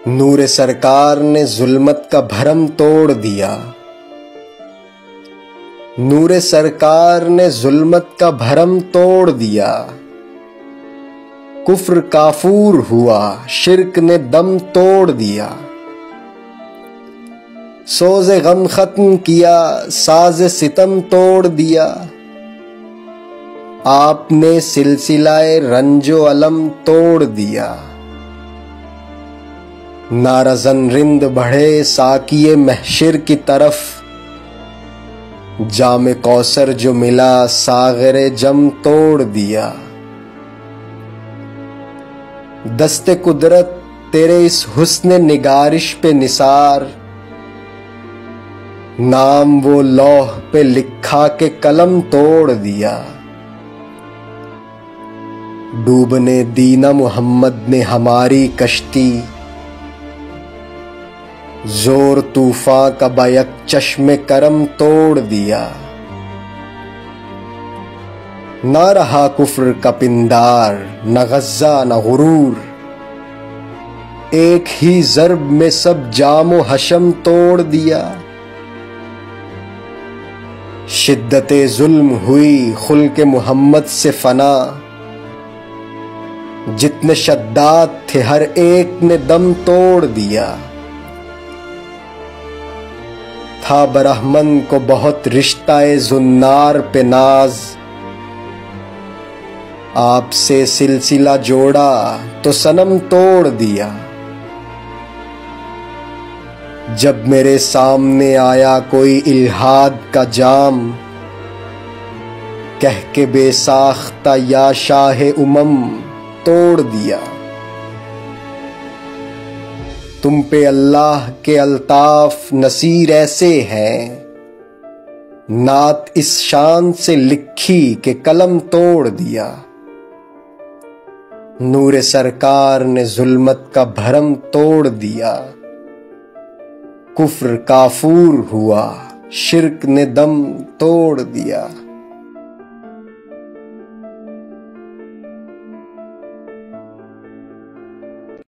नूरे सरकार ने जुल्मत का भरम तोड़ दिया। नूरे सरकार ने जुल्मत का भरम तोड़ दिया। कुफ्र काफूर हुआ, शिर्क ने दम तोड़ दिया। सोज़े गम खत्म किया, साज़े सितम तोड़ दिया। आपने सिलसिलाए रंजो अलम तोड़ दिया। नारज़न रिंद बढ़े साकिये महशिर की तरफ, जामे कौसर जो मिला सागरे जम तोड़ दिया। दस्ते कुदरत तेरे इस हुस्न निगारिश पे निसार, नाम वो लौह पे लिखा के कलम तोड़ दिया। डूबने दीना मुहम्मद ने हमारी कश्ती, जोर तूफान का बैक चश्मे करम तोड़ दिया। न रहा कुफ्र का पिंदार, न गज़्ज़ा न गुरूर, एक ही ज़र्ब में सब जामो हशम तोड़ दिया। शिद्दते जुल्म हुई खुल्के मुहम्मद से फना, जितने शद्दाद थे हर एक ने दम तोड़ दिया। था बरहमन को बहुत रिश्ताए जुन्नार पे नाज, आपसे सिलसिला जोड़ा तो सनम तोड़ दिया। जब मेरे सामने आया कोई इल्हाद का जाम, कह के बेसाख्ता या शाह उमम तोड़ दिया। तुम पे अल्लाह के अल्ताफ नसीर ऐसे हैं, नात इस शान से लिखी के कलम तोड़ दिया। नूरे सरकार ने जुल्मत का भरम तोड़ दिया। कुफ्र काफूर हुआ, शिर्क ने दम तोड़ दिया।